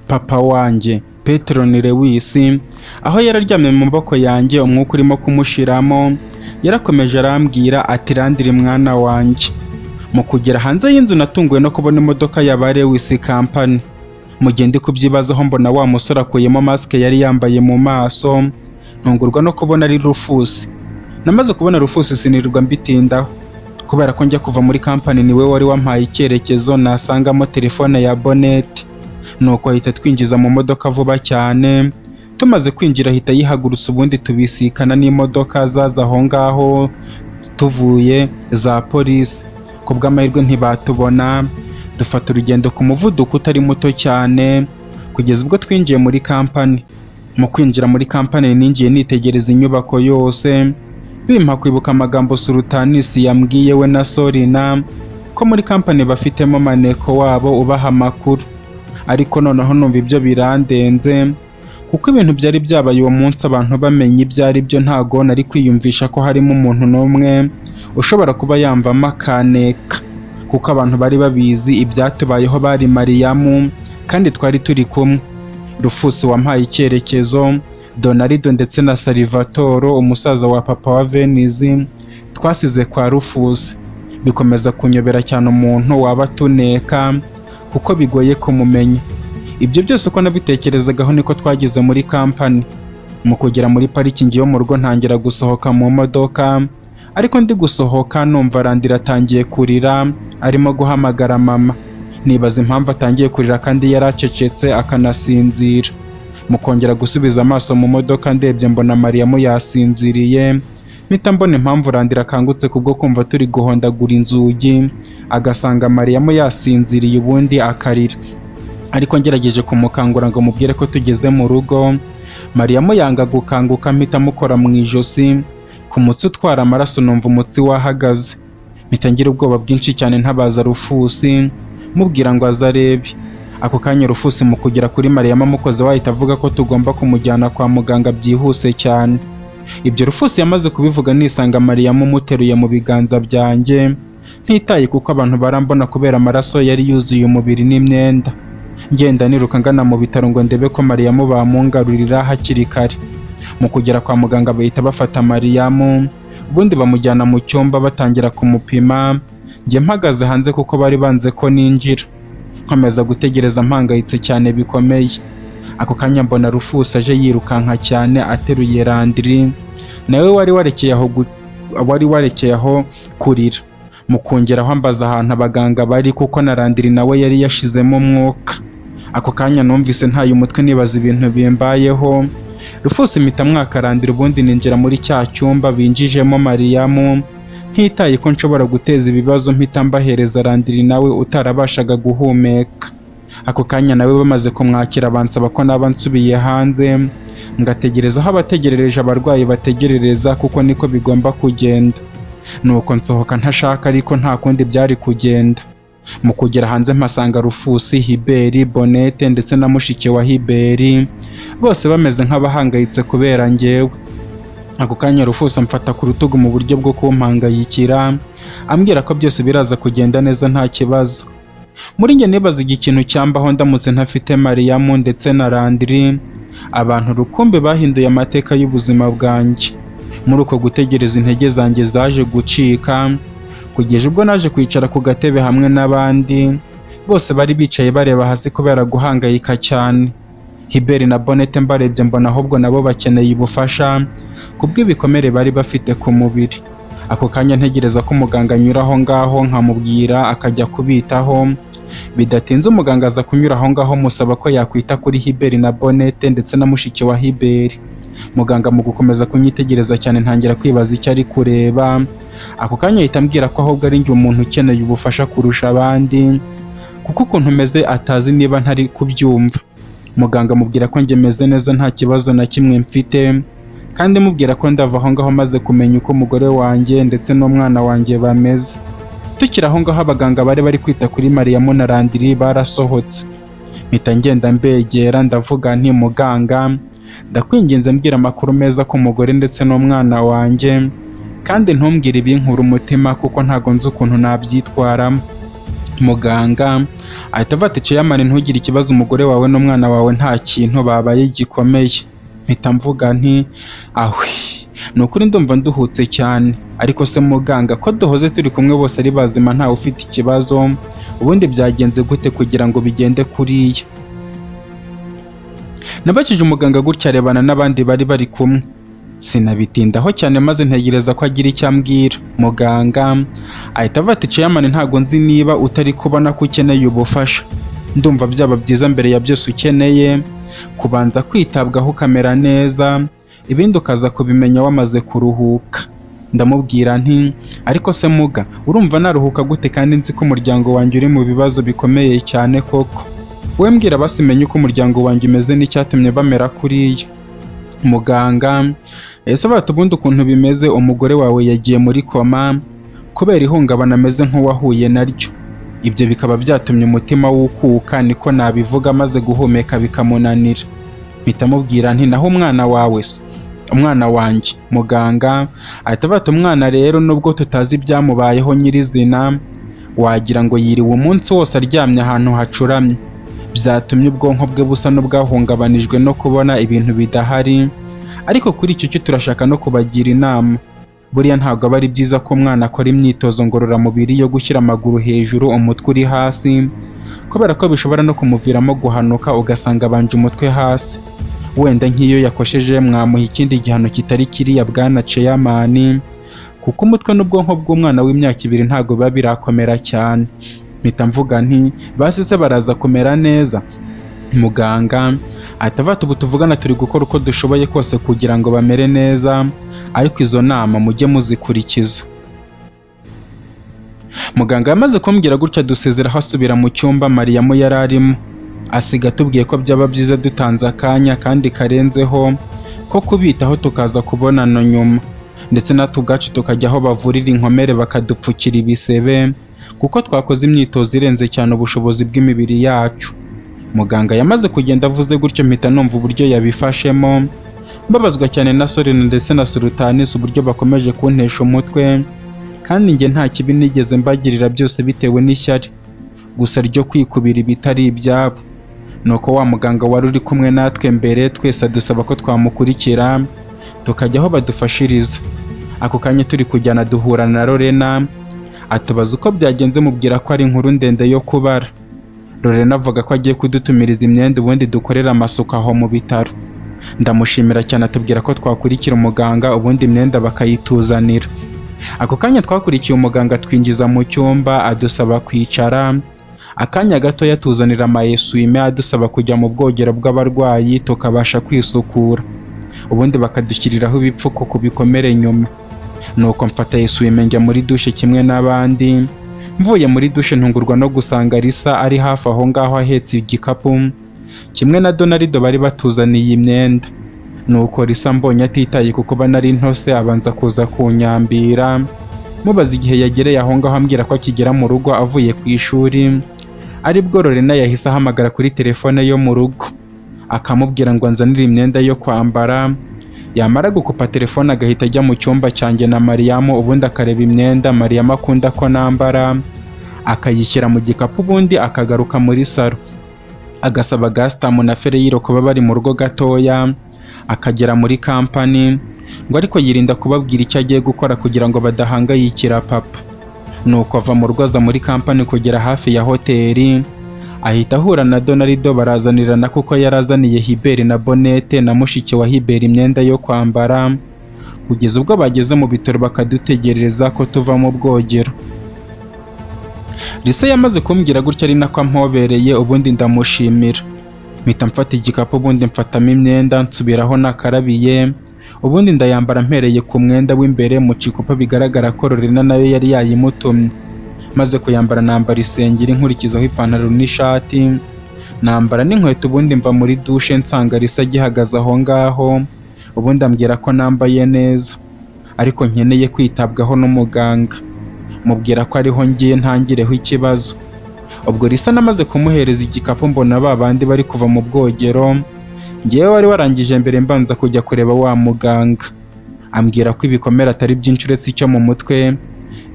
papa wanjye Petron Lewis aho yararyamye mu maboko yanjye umwuka urimo kumushiramo, yarakomeje arambwira ati Landry mwana wanjye. Mu kugera hanze y'inzu natunguwe no kubona imodoka ya Lewis Company. Mu gihe ndi kubyibazaho mbona wa musore akuyemo maske yari yambaye mu maso, ntungurwa no kubona ari Rufus. Namaze kubona Rufus sinirirwa mbitindaho kubera ko njya kuva muri company niwe wari wampaye icyerekezo nasangamo telefone ya bonnet, nuko ahita twinjiza mu modoka vuba cyane. Tumaze kwinjira ahita yihagurutsa ubundi tubisikana n'imodoka zaza aho ngaho tuvuye za polisi. Kubw'amahirwe ntibatubona, dufata urugendo ku muvuduko utari muto cyane kugeza ubwo twinjiye muri company. Mu kwinjira muri company ninjiye nitegereza inyubako yose, bimpa kwibuka amagambo Sultanis yambwiye we na Sorina ko muri company bafitemo maneko wabo ubaha amakuru. Ariko noneho numva ibyo birandenze kuko ibintu byari byabaye uwo munsi abantu bamenye ibyo ari byo, ntago nari kwiyumvisha ko harimo umuntu n'umwe ushobora kuba yamvamo akaneka, kuko abantu bari babizi ibyatubayeho bari Mariamu kandi twari turi kumwe. Rufus wampaye icyerekezo, Donaldo ndetse na Salvatore umusaza wa papa wa Venice twasize kwa Rufus. Bikomeza kunyobera cyane umuntu waba tuneka kuko bigoye kumumenya. Ibyo byose uko nabitekerezagaho niko twageze muri company. Mu kugera muri parikingi yo mu rugo ntangira gusohoka mu modoka, ariko ndi gusohoka numva Landry atangiye kurira arimo guhamagara mama. Nibaza impamvu atangiye kurira kandi yaracecetse akanasinzira. Mu kongera gusubiza amaso mu modoka ndebye mbona Mariamu yasinziriye, mpita mbona impamvu Landry akangutse kubwo kumva turi guhondagura inzugi agasanga Mariamu yasinziriye ubundi akarira. Ariko ngerageje kumukangura ngo mubwire ko tugeze mu rugo, Mariamu yanga gukanguka, mpita mukora mu ijosi ku mutsi utwara amaraso, numva umutsi wahagaze. Mpita ngira ubwoba bwinshi cyane ntabaza Rufus mubwira ngo azarebe. Ako kanya Rufus mu kugera kuri Mariamu amukoze wahita avuga ko tugomba kumujyana kwa muganga byihuse cyane. Ibyo Rufus yamaze kubivuga nisanga Mariamu muteruye mu biganza byanjye, ntitaye kuko abantu barambona kubera amaraso yari yuzuye umubiri n'imyenda. Ngenda niruka ngana mu bitaro ngo ndebe ko Mariamu bamungarurira hakiri kare. Mu kugera kwa muganga bahita bafata Mariamu ubundi bamujyana mu cyumba batangira kumupima. Njye mpagaze hanze kuko bari banze ko ninjira, nkomeza gutegereza mpangayitse cyane bikomeye. Ako kanya mbona Rufus aje yirukanka cyane ateruye Landry, nawe wari warekeye aho kurira. Mu kongeraho ambaza ahantu abaganga bari kuko na Landry nawe yari yashizemo umwuka. Ako kanya numvise ntaye umutwe nibaza ibintu bimbayeho. Rufus mpita mwaka Landry ubundi ninjira muri cya cyumba binjijemo Mariamu, ntitaye ko nshobora guteza ibibazo mpita mbahereza Landry nawe utarabashaga guhumeka. Ako kanya nawe bamaze kumwakira bansaba ko naba nsubiye hanze ngategereza aho abategerereje abarwayi bategerereza kuko niko bigomba kugenda. Nuko nsohoka ntashaka ariko nta kundi byari kugenda. Mu kugera hanze mpasanga Rufus, Hiberi, Bonnet ndetse na mushiki wa Hiberi, bose bameze nk'abahangayitse kubera njyewe. Ako kanya Rufus amfata ku rutugu mu buryo bwo kumpangayikira, ambwira ko byose biraza kugenda neza nta kibazo. Muri njye nibaza ikintu cyambaho ndamutse ntafite Mariamu ndetse na Landry. Abantu rukumbi bahinduye amateka y'ubuzima bwanjye. Muri uko gutegereza intege zanjye zaje gucika kugeza ubwo naje kwicara ku gatebe hamwe n'abandi bose bari bicaye bareba hasi kubera guhangayika cyane. Hiberi na Bonnet mbarebye mbona ahubwo nabo bakeneye ubufasha kubw'ibikomere bari bafite ku mubiri. Ako kanya ntegereza ko umuganga anyura aho ngaho nkamubwira akajya kubitaho. Bidatinze umuganga aza kunyura aho ngaho musaba ko yakwita kuri Hiberi na Bonnet ndetse na mushiki wa Hiberi. Muganga mu gukomeza kunyitegereza cyane ntangira kwibaza icyo ari kureba. Ako kanya ahita ambwira ko ahubwo ari njye umuntu ukeneye ubufasha kurusha abandi kuko ukuntu meze atazi niba ntari kubyumva. Muganga mubwira ko njye meze neza nta kibazo na kimwe mfite, kandi mubwira ko ndava aho ngaho maze kumenya uko umugore wanjye ndetse n'umwana wanjye bameze. Tukiri aho ngaho abaganga bari kwita kuri Mariamu na Landry barasohotse. Mpita ngenda mbegera ndavuga nti muganga, ndakwinginze mbwira amakuru meza ku mugore ndetse n'umwana wanjye, kandi ntumbwire ibinkura umutima kuko ntago nzi ukuntu nabyitwaramo. Muganga ahita avuga ati Chairman ntugire ikibazo, umugore wawe n'umwana wawe nta kintu babaye gikomeye. Mpita mvuga nti ahwi, ni ukuri ndumva nduhutse cyane, ariko se muganga ko duhoze turi kumwe bose ari bazima ntawe ufite ikibazo, ubundi byagenze gute kugira ngo bigende kuriya? Nabakije umuganga gutya arebana n'abandi bari kumwe, sinabitindaho cyane maze ntegereza ko agira icyo ambwira. Muganga ahita avuga ati Chairman ntago nzi niba utari kubona ko ukeneye ubufasha, ndumva byaba byiza mbere ya byose ukeneye kubanza kwitabwaho ukamera neza, ibindi ukaza kubimenya wamaze kuruhuka. Ndamubwira nti ariko se muga, urumva naruhuka gute kandi nzi ko umuryango wanjye uri mu bibazo bikomeye cyane koko? We mbwira basimenye uko umuryango wanjye umeze n'icyatumye bamera kuriya. Muganga ese bati ubundi ukuntu bimeze, umugore wawe yagiye muri koma kubera ihungabana ameze nk'uwahuye naryo, ibyo bikaba byatumye umutima wukuka, niko nabivuga, maze guhumeka bikamunanira. Mpita mubwira nti naho umwana wawe se? Umwana wanjye. Muganga ahita bati umwana rero nubwo tutazi ibyamubayeho nyirizina, wagira ngo yiriwe umunsi wose aryamye ahantu hacuramye, byatumye ubwonko bwe busa n'ubwahungabanijwe no kubona ibintu bidahari, ariko kuri icyo cyo turashaka no kubagira inama. Buriya ntabwo aba ari byiza ko umwana akora imyitozo ngororamubiri yo gushyira amaguru hejuru umutwe uri hasi, kubera ko bishobora no kumuviramo guhanuka ugasanga abanje umutwe hasi. Wenda nk'iyo yakosheje mwamuha ikindi gihano kitari kiriya bwana Chairman, kuko umutwe n'ubwonko bw'umwana w'imyaka 2 ntabwo biba birakomera cyane. Mpita mvuga nti basi se baraza kumera neza? Muganga ahita avuga ubu tuvugana turi gukora uko dushoboye kose kugira ngo bamere neza, ariko izo nama mujye muzikurikiza. Muganga yamaze kumbwira gutya dusezeraho asubira mu cyumba Mariyamu yari arimo, asiga tubwiye ko byaba byiza dutanze akanya kandi karenzeho ko kubitaho tukaza kubonana nyuma, ndetse natwe ubwacu tukajya aho bavurira inkomere bakadupfukira ibisebe, kuko twakoze imyitozo irenze cyane ubushobozi bw'imibiri yacu. Muganga yamaze kugenda avuze gutyo mpita numva uburyo yabifashemo, mbabazwa cyane na Sorina ndetse na Sultanis uburyo bakomeje kuntesha umutwe, kandi njye nta kibi nigeze mbagirira, byose bitewe n'ishyari gusa ryo kwikubira ibitari ibyabo. Nuko wa muganga wari uri kumwe natwe mbere twese adusaba ko twamukurikira tukajya aho badufashiriza. Ako kanya turi kujyana duhura na Lorena, atubaza uko byagenze, mubwira ko ari inkuru ndende yo kubara. Lorena avuga ko agiye kudutumiriza imyenda ubundi dukorera amasuku aho mu bitaro. Ndamushimira cyane, atubwira ko twakurikira umuganga ubundi imyenda bakayituzanira. Ako kanya twakurikiye umuganga twinjiza mu cyumba, adusaba kwicara. Akanya gato yatuzanira amayesuime adusaba kujya mu bwogero bw'abarwayi tukabasha kwisukura, ubundi bakadushyiriraho ibipfuko ku bikomere nyuma. Nuko mfata yesuime njya muri dushe kimwe n'abandi. Mvuye muri dushe ntungurwa no gusanga Lisa ari hafi aho ngaho ahetse igikapu kimwe na Donaldo bari batuzaniye imyenda. Nuko Lisa mbonye atitaye kuko banari ntose abanza kuza kunyambira, mubaza igihe yagereye aho ngaho ambwira ko akigera mu rugo avuye ku ishuri. Aribwo Lorena yahise ahamagara kuri telefone yo mu rugo akamubwira ngo anzanire imyenda yo kwambara. Yamara gukupa telefone agahita ajya mu cyumba cyanjye na Mariyamu, ubundi akareba imyenda Mariyamu akunda ko nambara akayishyira mu gikapu, ubundi akagaruka muri salo agasaba Gasitamu na Fereyiro kuba bari mu rugo gatoya akagera muri kampani, ngo ariko yirinda kubabwira icyo agiye gukora kugira ngo badahangayikira papa. Nuko ava mu rugo aza muri kampani kugera hafi ya hoteli, ahita ahura na Donaldo barazanirana kuko yarazaniye Hiberi na Bonete na mushiki wa Hiberi imyenda yo kwambara, kugeza ubwo bageze mu bitaro bakadutegereza ko tuva mu bwogero. Lisa yamaze kumbwira gutya ari nako ampobereye, ubundi ndamushimira. Mpita mfata igikapu ubundi mfatamo imyenda nsubiraho nakarabiye, ubundi ndayambara mpereye ku mwenda w'imbere mu cikupa bigaragara ko Lorena nayo yari yayimutumye. Maze kuyambara nambara isengeri nkurikizaho ipantaro n'ishati, nambara n'inkweto, ubundi mva muri dushe nsanga Lisa agihagaze aho ngaho, ubundi ambwira ko nambaye neza ariko nkeneye kwitabwaho n'umuganga. Mubwira ko ariho ngiye ntangireho ikibazo. Ubwo Lisa namaze kumuhereza igikapu mbona babandi bari kuva mu bwogero, ngewe wari warangije mbere mbanza kujya kureba wa muganga. Ambwira ko ibikomere atari byinshi uretse icyo mu mutwe,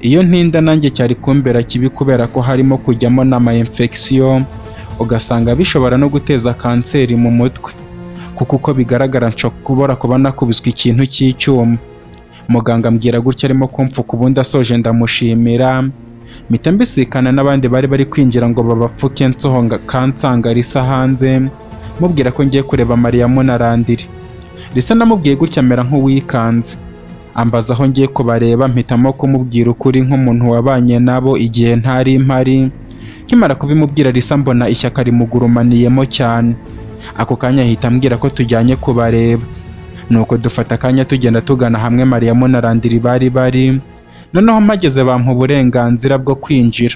iyo ntinda nanjye cyari kumbera kibi kubera ko harimo kujyamo n'ama infection ugasanga bishobora no guteza kanseri mu mutwe, kuko uko bigaragara nshobora kuba nakubiswe ikintu cy'icyuma. Muganga ambwira gutya arimo kumfuka, ubundi asoje ndamushimira, mpita mbisikana n'abandi bari kwinjira ngo babapfuke, nsohonga kansanga Risa hanze mubwira ko ngiye kureba Mariyamu na Randiri. Risa namubwiye gutya amera nk'uwikanze, ambaza aho ngiye kubareba, mpitamo kumubwira ukuri nk'umuntu wabanye nabo igihe ntari mpari. Nkimara kubimubwira Risa mbona ishyaka rimugurumaniyemo cyane, ako kanya ahita ambwira ko tujyanye kubareba, nuko dufata akanya tugenda tugana hamwe Mariyamu na Randiri bari. Noneho mpageze bampa uburenganzira bwo kwinjira,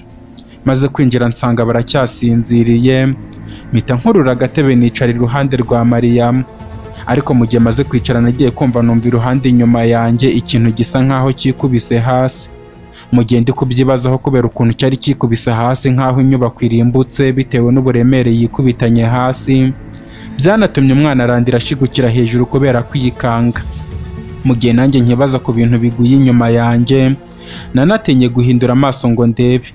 maze kwinjira nsanga baracyasinziriye, mpita nkurura agatebe nicara iruhande rwa Mariyamu. Ariko mu gihe maze kwicara nagiye kumva numva iruhande inyuma yanjye ikintu gisa nkaho cyikubise hasi. Mu gihe ndi kubyibazaho kubera ukuntu cyari cyikubise hasi nkaho inyubako irimbutse bitewe n'uburemere yikubitanye hasi, byanatumye umwana Randira ashigukira hejuru kubera kwikanga. Mu gihe nanjye nkibaza ku bintu biguye inyuma yanjye, nanatinye guhindura amaso ngo ndebe.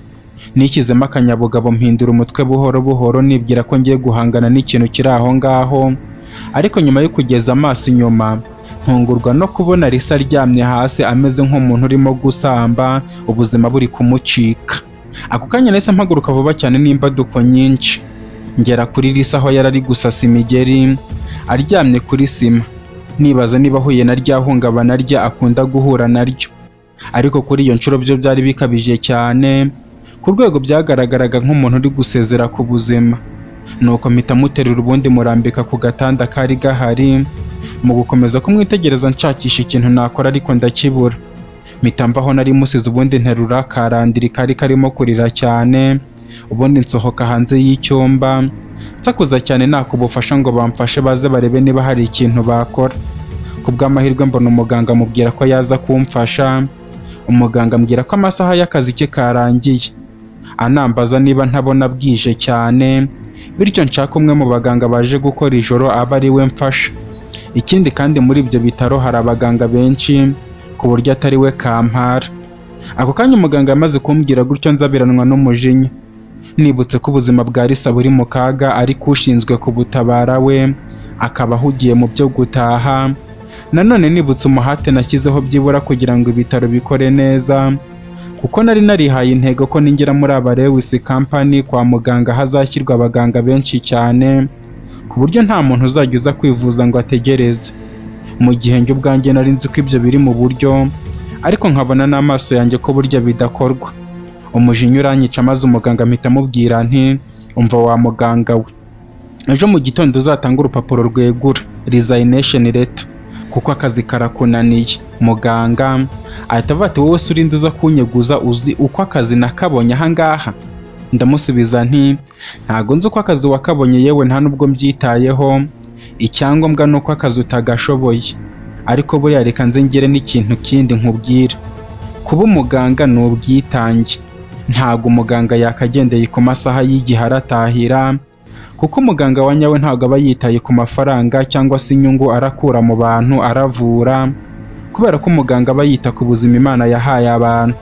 Nishyizemo akanyabugabo mpindura umutwe buhoro buhoro nibwira ko ngiye guhangana n'ikintu kiri aho ngaho, ariko nyuma yo kugeza amaso inyuma ntungurwa no kubona Risa aryamye hasi ameze nk'umuntu urimo gusamba, ubuzima buri kumucika. Ako kanya nahise mpaguruka vuba cyane n'imbaduko nyinshi, ngera kuri Risa aho yari ari gusasa imigeri aryamye kuri sima, nibaza niba ahuye na rya hungabana rye akunda guhura naryo. Ariko kuri iyo nshuro byo byari bikabije cyane, ku rwego byagaragaraga nk'umuntu uri gusezera ku buzima. Nuko mpita muterura ubundi murambika ku gatanda kari gahari, mu gukomeza kumwitegereza nshakisha ikintu nakora ariko ndakibura. Mpita mvaho nari musize ubundi nterura Karandiri kari karimo kurira cyane, ubundi nsohoka hanze y'icyumba nsakuza cyane naka ubufasha ngo bamfashe baze barebe niba hari ikintu bakora. Ku bw'amahirwe mbona umuganga amubwira ko yaza kumfasha. Umuganga ambwira ko amasaha y'akazi ke karangiye, anambaza niba ntabona bwije cyane, bityo nshaka umwe mu baganga baje gukora ijoro aba ari we mfasha. Ikindi kandi muri ibyo bitaro hari abaganga benshi ku buryo atari we kampara. Ako kanya umuganga yamaze kumbwira gutyo nzabiranwa n'umujinya, nibutse ko ubuzima bwa Risa buri mu kaga ariko ushinzwe kubutabara we akaba ahugiye mu byo gutaha. Nanone nibutse umuhate nashyizeho byibura kugira ngo ibitaro bikore neza, kuko nari narihaye intego ko ningera muri Abarewisi Company kwa muganga hazashyirwa abaganga benshi cyane, ku buryo nta muntu uzajya uza kwivuza ngo ategereze. Mu gihe njye ubwanjye nari nzi ko ibyo biri mu buryo, ariko nkabona n'amaso yanjye ko burya bidakorwa. Umujinya uranyica maze umuganga mpita amubwira nti, umva wa muganga we, ejo mu gitondo uzatanga urupapuro rwegura resignation letter, kuko akazi karakunaniye. Muganga ahita avuga ati, wowe se urinde uza kunyeguza, uzi uko akazi nakabonye aha ngaha? Ndamusubiza nti, ntago nzi uko akazi wakabonye, yewe nta nubwo mbyitayeho, icyangombwa ni uko akazi utagashoboye. Ariko buriya reka nze ngire n'ikintu kindi nkubwira, kuba umuganga ni ubwitange. Ntago umuganga yakagendeye ku masaha y'igihe aratahira, kuko umuganga wa nyawe ntago aba yitaye ku mafaranga cyangwa se inyungu arakura mu bantu aravura, kubera ko umuganga aba yita ku buzima Imana yahaye abantu.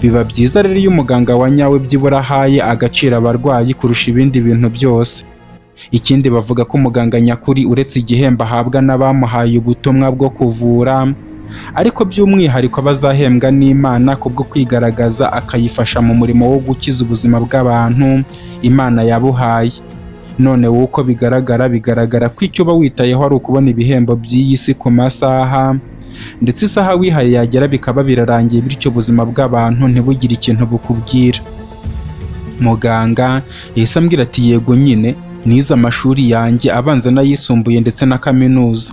Biba byiza rero iyo umuganga wa nyawe byibura ahaye agaciro abarwayi kurusha ibindi bintu byose. Ikindi bavuga ko umuganga nyakuri uretse igihembo ahabwa n'abamuhaye ubutumwa bwo kuvura, ariko by'umwihariko abazahembwa n'Imana kubwo kwigaragaza akayifasha mu murimo wo gukiza ubuzima bw'abantu Imana yabuhaye. None wowe uko bigaragara ko icyo uba witayeho ari ukubona ibihembo by'iyi si ku masaha, ndetse isaha wihaye yagera bikaba birarangiye, bityo ubuzima bw'abantu ntibugire ikintu bukubwira. Muganga yahise ambwira ati, yego nyine nize amashuri yanjye abanza n'ayisumbuye ndetse na kaminuza.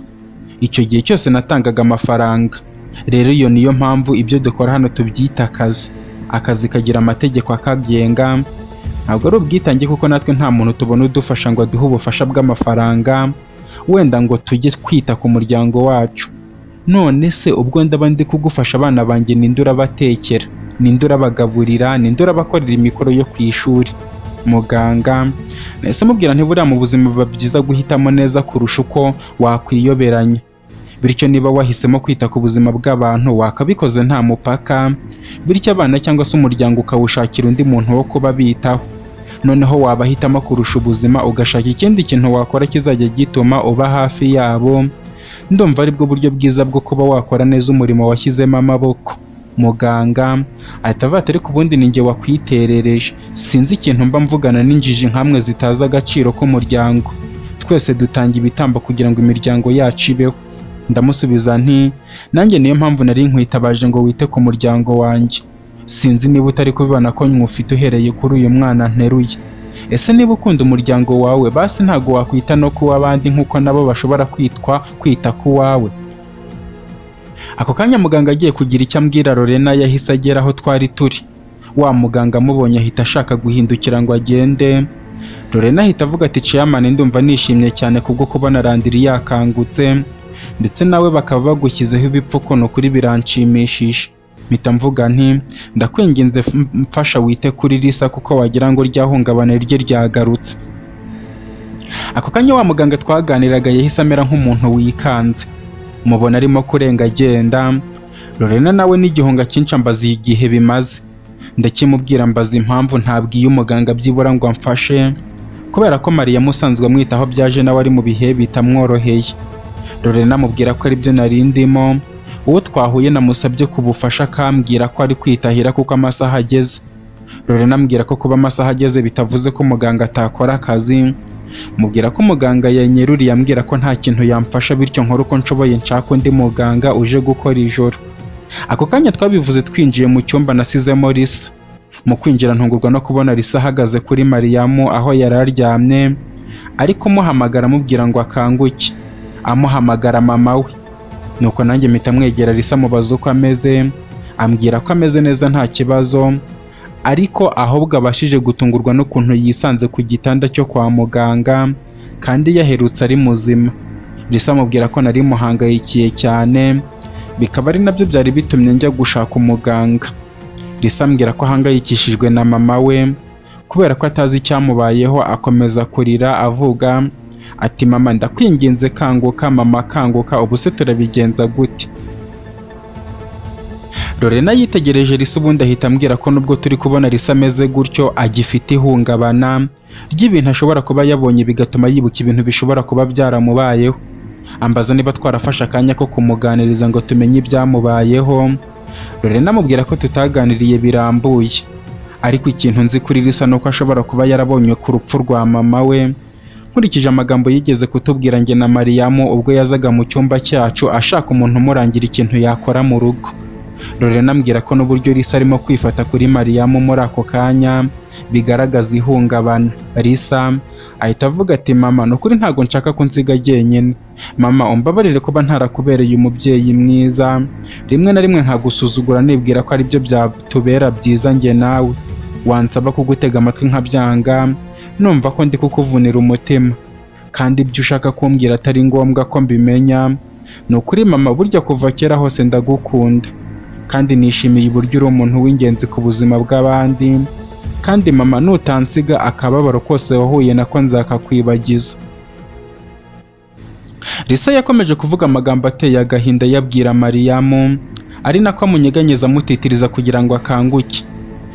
Icyo gihe cyose natangaga amafaranga. Rero iyo niyo mpamvu ibyo dukora hano tubyita akazi. Akazi kagira amategeko akagenga, ntabwo ari ubwitange, kuko natwe nta muntu tubona udufasha ngo aduhe ubufasha bw'amafaranga wenda ngo tujye kwita ku muryango wacu. None se ubwo ndaba ndi kugufasha abana banjye, ninde urabatekera, ninde urabagaburira, ninde urabakorera imikoro yo ku ishuri? Muganga nahise mubwira nti, buriya mu buzima biba byiza guhitamo neza kurusha uko wakwiyoberanya. bityo niba wahisemo kwita ku buzima bw'abantu wakabikoze nta mupaka, bityo abana cyangwa se umuryango ukawushakira undi muntu wo kuba bitaho. Noneho wabahitamo kurusha ubuzima ugashaka ikindi kintu wakora kizajya gituma uba hafi yabo. Ndumva aribwo buryo bwiza bwo kuba wakora neza umurimo washyizemo amaboko. Muganga ahita avuga ati ariko ubundi ninjye wakwiterereje, sinzi ikintu mba mvugana n'injiji nkamwe zitazi agaciro k'umuryango. Twese dutanga ibitambo kugira ngo imiryango yacu ibeho. Ndamusubiza nti nanjye niyo mpamvu nari nkwitabaje ngo wite ku muryango wanjye. Sinzi niba utari kubibona ko mwufite uhereye kuri uyu mwana nteruye. Ese niba ukunda umuryango wawe basi ntabwo wakwita no ku w'abandi nk'uko nabo bashobora kwita ku wawe? Ako kanya muganga agiye kugira icyo ambwira Lorena yahise agera aho twari turi. Wa muganga amubonye ahita ashaka guhindukira ngo agende. Lorena ahita avuga ati chairman, ndumva nishimye cyane kubwo kubona Landry yakangutse, ndetse nawe bakaba bagushyizeho ibipfuko no kuri biranshimishije. Mpita mvuga nti ndakwinginze mfasha wite kuri Lisa kuko wagira ngo ryahungabana rye ryagarutse. Ako kanya wa muganga twaganiraga yahise amera nk'umuntu wikanze. Mubona arimo kurenga agenda. Lorena nawe n'igihunga cyinshi ambaza igihe bimaze. Ndakimubwira mbaza impamvu ntabwiye umuganga byibura ngo amfashe, kubera ko Mariya musanzwe amwitaho byaje nawe ari mu bihe bitamworoheye. Lorena amubwira ko ari byo nari ndimo. Uwo twahuye namusabye kubufasha akambwira ko ari kwitahira kuko amasaha ageze. Lorena ambwira ko kuba amasaha ageze bitavuze ko muganga atakora akazi. Mubwira ko muganga yanyeruriye ambwira ko nta kintu yamfasha, bityo nkora uko nshoboye nshaka undi muganga uje gukora ijoro. Ako kanya twabivuze twinjiye mu cyumba nasizemo Lisa. Mu kwinjira ntungurwa no kubona Lisa ahagaze kuri Mariyamu aho yari aryamye, ariko muhamagara amubwira ngo akanguke, amuhamagara mama we. Nuko nanjye mpita mwegera Lisa mubaza uko ameze, ambwira ko ameze neza nta kibazo, ariko ahubwo abashije gutungurwa n'ukuntu yisanze ku gitanda cyo kwa muganga kandi yaherutse ari muzima. Lisa amubwira ko nari muhangayikiye cyane, bikaba ari nabyo byari bitumye njya gushaka umuganga. Lisa ambwira ko ahangayikishijwe na mama we kubera ko atazi icyamubayeho, akomeza kurira avuga ati mama ndakwinginze kanguka, mama kanguka, ubu se turabigenza gute? Lorena yitegereje Lisa ubundi ahita ambwira ko nubwo turi kubona Lisa ameze gutyo agifite ihungabana ry'ibintu ashobora kuba yabonye bigatuma yibuka ibintu bishobora kuba byaramubayeho. Ambaza niba twarafashe akanya ko kumuganiriza ngo tumenye ibyamubayeho. Lorena amubwira ko tutaganiriye birambuye, ariko ikintu nzi kuri Lisa nuko ashobora kuba yarabonye ku rupfu rwa mama we, nkurikije amagambo yigeze kutubwira njye na Mariyamu ubwo yazaga mu cyumba cyacu ashaka umuntu umurangira ikintu yakora mu rugo. Lorena ambwira ko n'uburyo Lisa arimo kwifata kuri Mariyamu muri ako kanya bigaragaza ihungabana. Lisa ahita avuga ati mama nukuri ntago nshaka ko nsiga jyenyine, mama umbabarire kuba ntarakubereye umubyeyi mwiza, rimwe na rimwe nkagusuzugura nibwira ko ari byo byatubera byiza njye nawe, wansaba kugutega amatwi nkabyanga numva ko ndi kukuvunira umutima, kandi ibyo ushaka kumbwira atari ngombwa ko mbimenya. Nukuri mama burya kuva kera hose ndagukunda, kandi nishimiye uburyo uri umuntu w'ingenzi ku buzima bw'abandi, kandi mama nutansiga akababaro kose wahuye nako nzakakwibagiza. Lisa yakomeje kuvuga amagambo ateye agahinda yabwira Mariyamu, ari nako amunyeganyeza amutitiriza kugira ngo akanguke.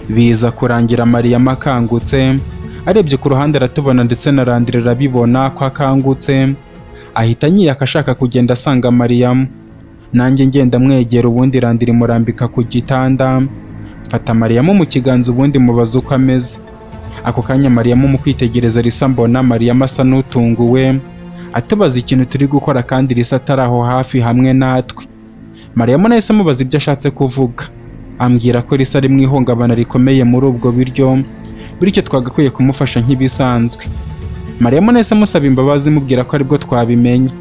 Biza kurangira Mariyamu akangutse, arebye ku ruhande aratubona ndetse na Landry arabibona ko akangutse, ahita anyiyaka ashaka kugenda asanga Mariyamu. Nanjye ngenda mwegera ubundi Landry murambika ku gitanda, mfata Mariyamu mu kiganza ubundi mubaza uko ameze. Ako kanya Mariyamu mu kwitegereza Lisa mbona Mariyamu asa n'utunguwe, atubaza ikintu turi gukora kandi Lisa atari aho hafi hamwe natwe. Mariyamu nahise amubaza ibyo ashatse kuvuga, ambwira ko Lisa ari mu ihungabana rikomeye muri ubwo biryo, bityo twagakwiye kumufasha nk'ibisanzwe. Mariyamu nahise amusaba imbabazi mubwira ko aribwo twabimenye.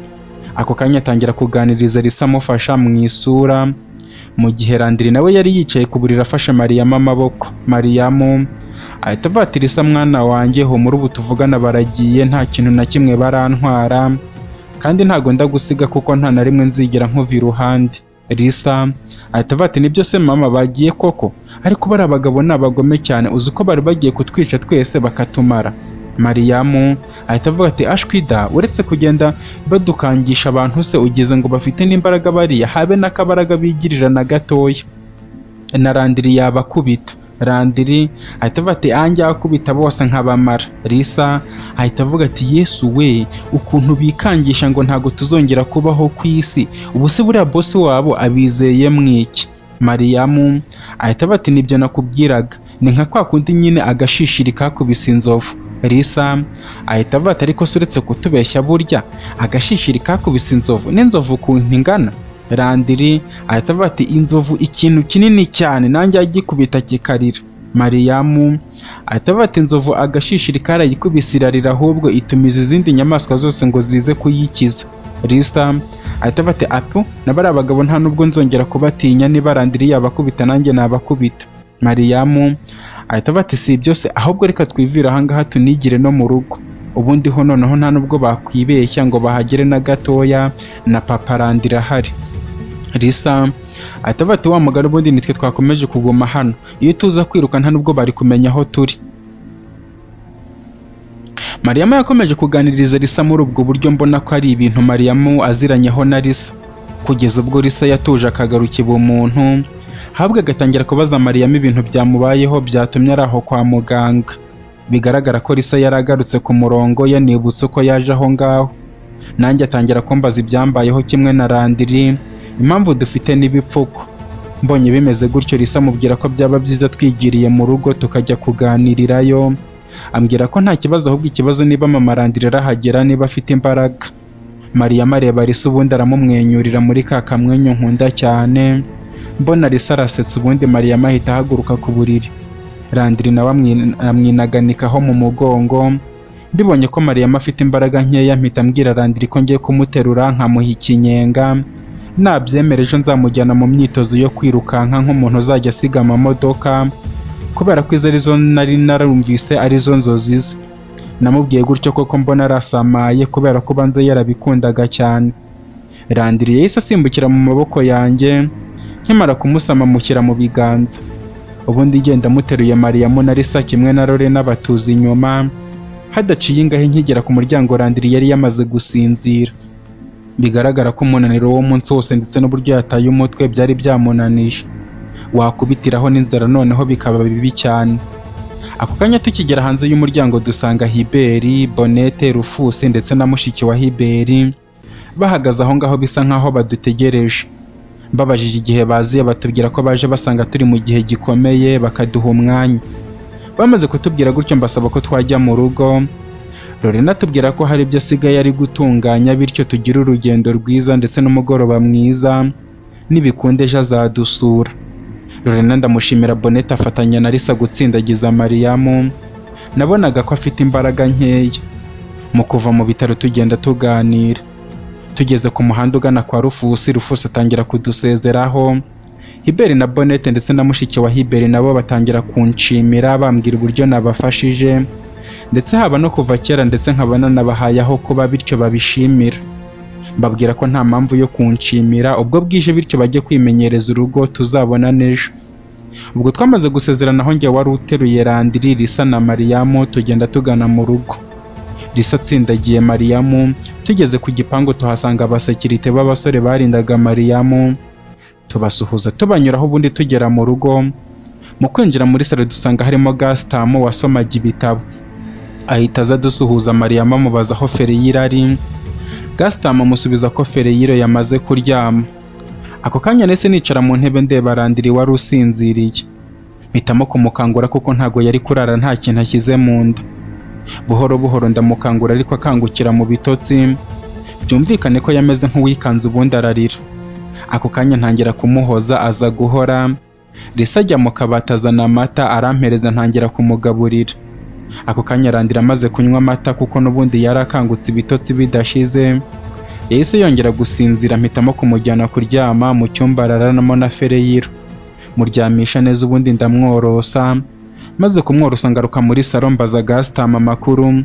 Ako kanya atangira kuganiriza Lisa amufasha mu isura, mu gihe Landry nawe yari yicaye ku buriri afashe Mariyamu amaboko. Mariyamu ahita avuga ati Lisa mwana wanjye humura, ubu tuvugana baragiye, nta kintu na kimwe barantwara, kandi ntago ndagusiga kuko nta na rimwe nzigera nkuva iruhande. Lisa ahita avuga ati nibyo se mama bagiye koko, ariko bari abagabo ni abagome cyane, uzi ko bari bagiye kutwica twese bakatumara. Mariyamu ahita avuga ati ashwida, uretse kugenda badukangisha abantu se ugize ngo bafite n'imbaraga bariya, habe n'akabaraga bigirira na gatoya. Na Randiri yabakubita. Randiri ahita avuga ati anjye akubita bose nkabamara. Lisa ahita avuga ati Yesu we, ukuntu bikangisha ngo ntago tuzongera kubaho ku isi, ubu se buriya bosi wabo abizeye mwiki? Mariyamu ahita avuga ati nibyo nakubwiraga, ni nka kwa kundi nyine agashishiri kakubise inzovu. Lisa ahita avuga ati ariko se uretse kutubeshya burya agashishiri kakubise inzovu n'inzovu ukuntu ingana? Randiri ahita avuga ati inzovu ikintu kinini cyane nanjye agikubita kikarira. Mariyamu ahita avuga ati inzovu agashishiri karayikubise irarira, ahubwo itumiza izindi nyamaswa zose ngo zize kuyikiza. Lisa ahita avuga ati apu, n'abari abagabo nta nubwo nzongera kubatinya, niba Randiri yabakubita nanjye nabakubita. Mariyamu ahita avuga ati si byose, ahubwo reka twivire ahangaha tunigire no mu rugo, ubundi ho noneho nta nubwo bakwibeshya ngo bahagere na gatoya, na papa Randiri ahari. Lisa ahita avuga ati wa mugabo ubundi nitwe twakomeje kuguma hano, iyo tuza kwiruka nta nubwo bari kumenya aho turi. Mariyamu yakomeje kuganiriza Lisa muri ubwo buryo, mbona ko ari ibintu Mariyamu aziranyeho na Lisa, kugeza ubwo Lisa yatuje akagaruka ubumuntu, ahubwo agatangira kubaza Mariyamu ibintu byamubayeho byatumye ari aho kwa muganga. Bigaragara ko Lisa yaragarutse ku murongo, yanibutse uko yaje aho ngaho. Nanjye atangira kumbaza ibyambayeho kimwe na Randiri, impamvu dufite n'ibipfuko. Mbonye bimeze gutyo, Lisa amubwira ko byaba byiza twigiriye mu rugo tukajya kuganirirayo. Ambwira ko nta kibazo, ahubwo ikibazo niba mama Randiri arahagera, niba afite imbaraga. Mariyamu areba Lisa ubundi aramumwenyurira muri ka kamwenyu nkunda cyane. Mbona Lisa arasetse, ubundi Mariyamu ahita ahaguruka ku buriri. Randiri nawe amwinaganikaho mu mugongo. Mbibonye ko Mariyamu afite imbaraga nkeya, mpita mbwira Randiri ko ngiye kumuterura nkamuha ikinyenga, nabyemera ejo nzamujyana mu myitozo yo kwirukanka nk'umuntu uzajya asiga amamodoka, kubera ko izo arizo nari narumvise arizo nzozi ze. Namubwiye gutyo koko mbona arasamaye, kubera ko banze yarabikundaga cyane. Randiri yahise asimbukira mu maboko yanjye, nkimara kumusama mushyira mu biganza, ubundi ngenda muteruye Mariyamu na Lisa kimwe na Lore n'abatuzi inyuma. Hadaciye ingahe nkigera ku muryango, Randiri yari yamaze gusinzira. Bigaragara ko umunaniro w'umunsi wose ndetse n'uburyo yataye umutwe byari byamunanije, wakubitiraho n'inzara noneho bikaba bibi cyane. Ako kanya tukigera hanze y'umuryango dusanga Hiberi, Bonete, Rufusi ndetse na mushiki wa Hiberi bahagaze aho ngaho bisa nkaho badutegereje. Babajije igihe baziye, batubwira ko baje basanga turi mu gihe gikomeye, bakaduha umwanya. Bamaze kutubwira gutyo mbasaba ko twajya mu rugo. Lorena atubwira ko hari ibyo asigaye ari gutunganya, bityo tugire urugendo rwiza ndetse n'umugoroba mwiza, nibikunde ejo azadusura. Lorena ndamushimira. Bonete afatanya na Lisa gutsindagiza Mariyamu. Nabonaga ko afite imbaraga nkeya. Mu kuva mu bitaro tugenda tuganira. Tugeze ku muhanda ugana kwa Rufusi, Rufusi atangira kudusezeraho. Hiberi na Bonete ndetse na mushiki wa Hiberi nabo batangira kunshimira, bambwira uburyo nabafashije, ndetse haba no kuva kera ndetse nkaba nanabahaye aho kuba, bityo babishimira. Mbabwira ko nta mpamvu yo kunshimira, ubwo bwije bityo bajye kwimenyereza urugo, tuzabona n'ejo. Ubwo twamaze gusezeranaho njye wari uteruye Randiri, Lisa na Mariyamu, tugenda tugana mu rugo. Lisa atsindagiye Mariyamu. Tugeze ku gipangu tuhasanga abasekirite b'abasore barindaga Mariyamu, tubasuhuza tubanyuraho, ubundi tugera mu rugo. Mu kwinjira muri salo dusanga harimo Gasitamu wasomaga ibitabo. Ahita aza dusuhuza Mariyamu amubaza aho Fereyira ari. Gasitamu amusubiza ko Fereyira yamaze kuryama. Ako kanya nese nicara mu ntebe ndeba Randiri wari usinziriye. Mpitamo kumukangura kuko ntago yari kurara nta kintu ashyize mu nda. Buhoro buhoro ndamukangura, ariko akangukira mu bitotsi, byumvikane ko yameze nk'uwikanze ubundi ararira. Ako kanya ntangira kumuhoza, aza guhora. Lisa ajya mu kabati azana amata arampereza, ntangira kumugaburira. Ako kanya Randiri amaze kunywa amata kuko n'ubundi yari akangutse ibitotsi bidashize, yahise yongera gusinzira. Mpitamo kumujyana kuryama mu cyumba araramo na Fereyira. Muryamisha neza ubundi ndamworosa. Maze kumworosa ngaruka muri salo mbaza Gasitamu amakuru.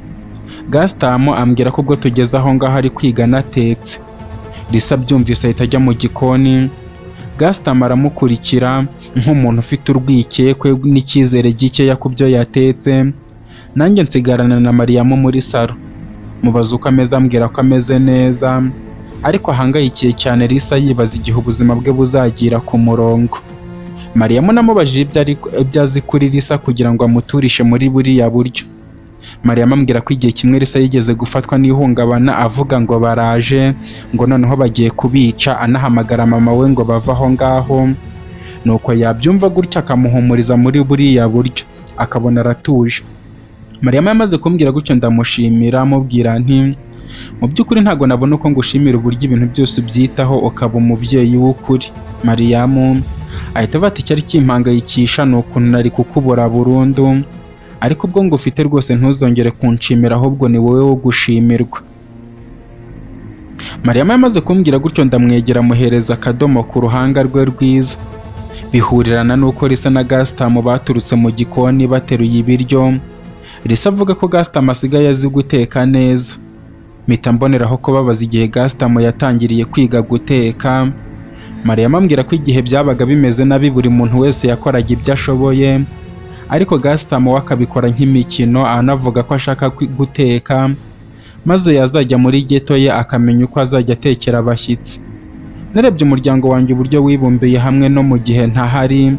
Gasitamu ambwira ko ubwo tugeze aho ngaho ari kwiga anatetse. Lisa byumvise ahita ajya mu gikoni. Gasitamu aramukurikira nk'umuntu ufite urwikekwe n'icyizere gikeya ku byo yatetse. nanjye nsigarana na Mariyamu muri salo. Mubaza uko ameze ambwira ko ameze neza ariko ahangayikiye cyane Lisa yibaza igihe ubuzima bwe buzagira ku murongo. Mariyamu namubajije ibyo azi kuri Lisa kugira ngo amuturishe muri buriya buryo. Mariyamu ambwira ko igihe kimwe Lisa yigeze gufatwa n'ihungabana avuga ngo baraje, ngo noneho bagiye kubica, anahamagara mama we ngo bava aho ngaho. Nuko yabyumva gutya akamuhumuriza muri buriya buryo, akabona aratuje. Mariyamu yamaze kumbwira gutyo ndamushimira mubwira nti mu by'ukuri ntabwo nabona uko ngushimira uburyo ibintu byose ubyitaho ukaba umubyeyi w'ukuri. Mariyamu ahita avuga ati icyari kimpangayikisha ni ukuntu nari kukubura burundu, ariko ubwo ngufite rwose ntuzongere kunshimira ahubwo ni wowe wo gushimirwa. Mariyamu yamaze kumbwira gutyo ndamwegera muhereza akadomo ku ruhanga rwe rwiza. Bihurirana n'uko Lisa na Gaston baturutse mu gikoni bateruye ibiryo. Lisa avuga ko Gaston asigaye azi guteka neza. Mpita mboneraho kubabaza igihe Gaston yatangiriye kwiga guteka. Mariyamu ambwira ko igihe byabaga bimeze nabi buri muntu wese yakoraga ibyo ashoboye, ariko Gaston we akabikora nk'imikino, anavuga ko ashaka guteka maze yazajya muri ghetto ye akamenya uko azajya atekera abashyitsi. Narebye umuryango wanjye uburyo wibumbiye hamwe no mu gihe ntahari,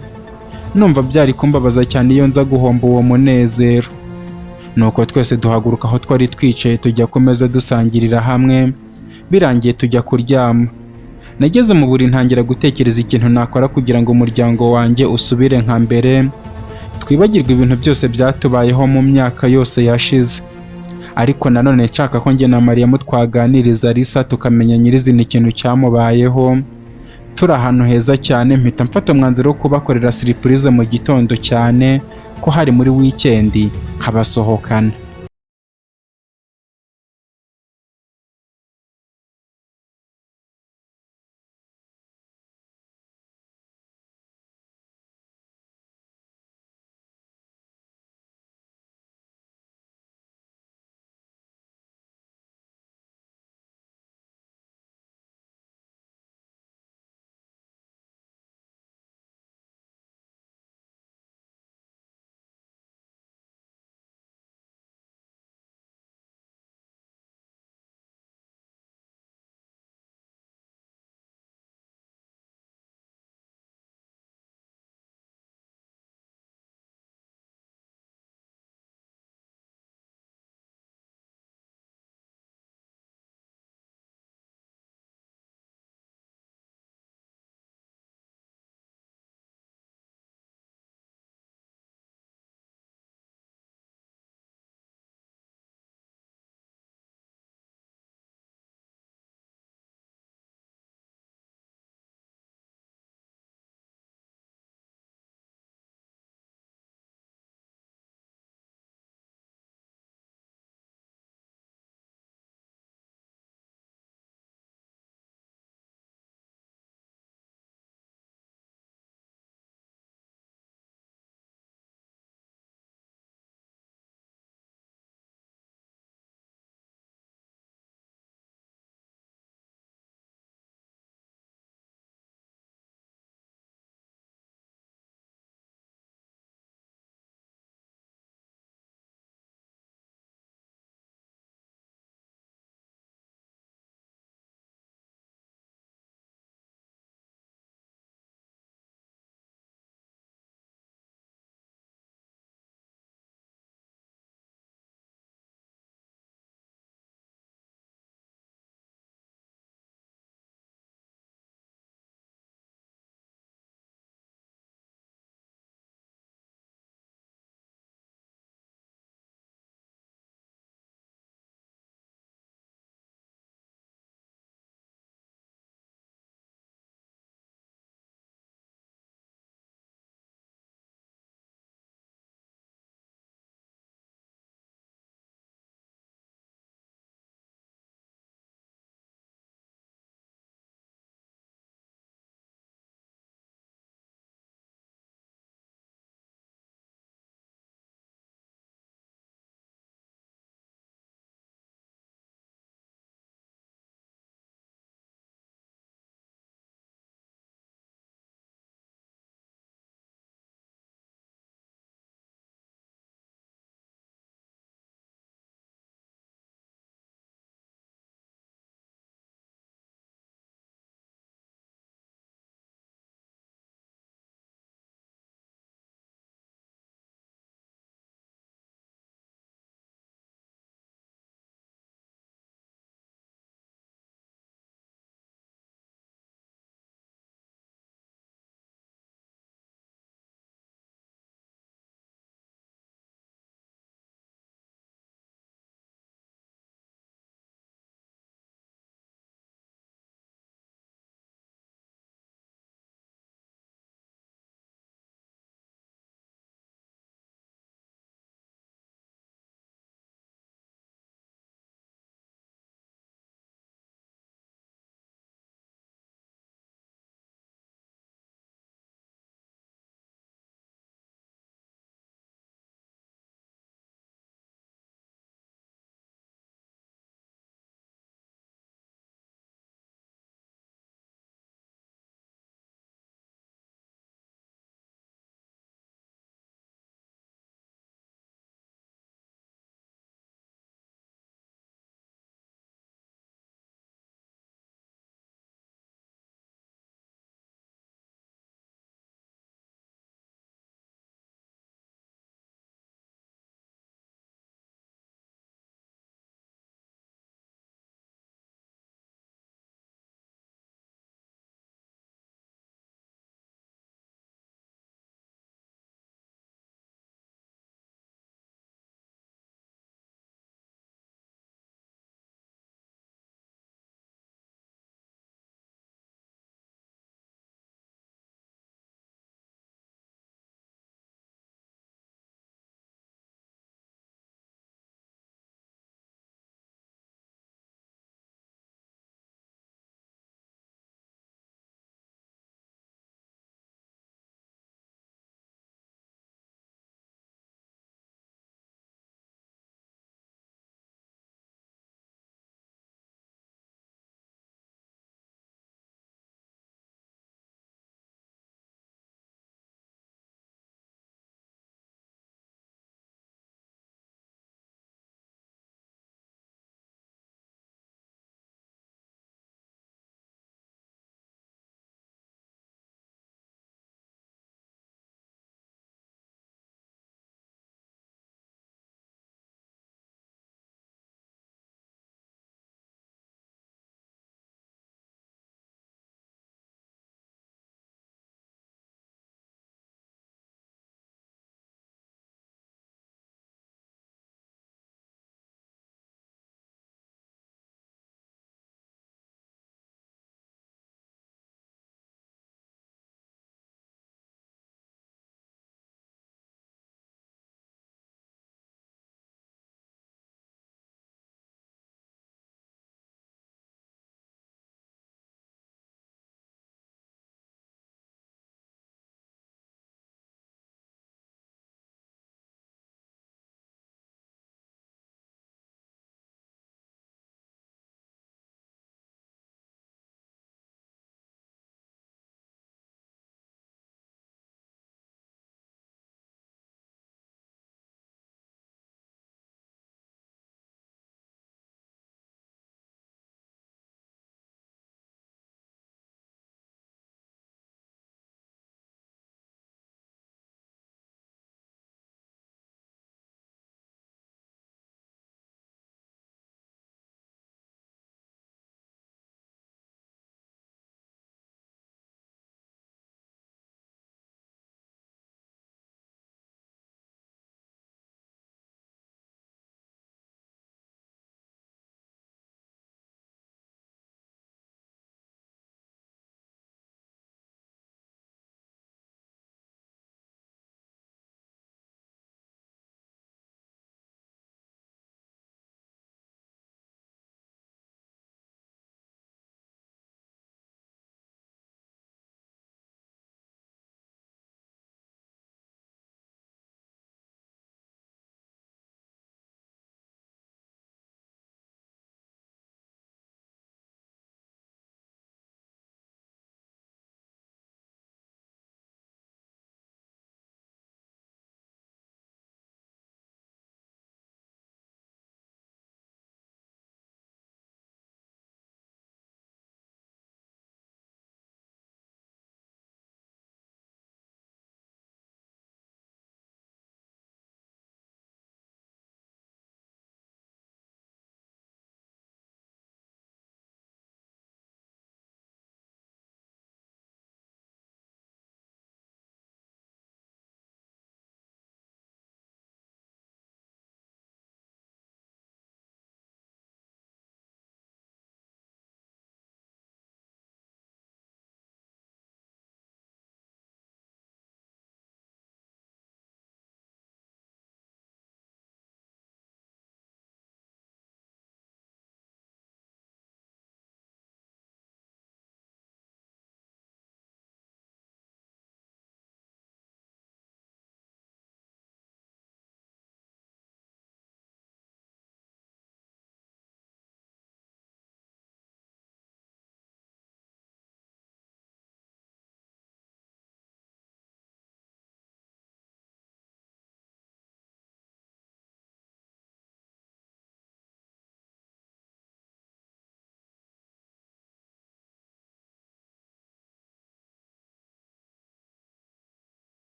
numva byari kumbabaza cyane iyo nza guhomba uwo munezero. Nuko twese duhaguruka aho twari twicaye tujya ku meza dusangirira hamwe, birangiye tujya kuryama. Nageze mu buriri ntangira gutekereza ikintu nakora kugira ngo umuryango wanjye usubire nka mbere, twibagirwe ibintu byose byatubayeho mu myaka yose yashize. Ariko nanone nshaka ko njye na Mariyamu twaganiriza Lisa tukamenya nyirizina ikintu cyamubayeho. Turi ahantu heza cyane, mpita mfata umwanzuro wo kubakorera surprise mu gitondo cyane ko hari muri weekend nkabasohokana.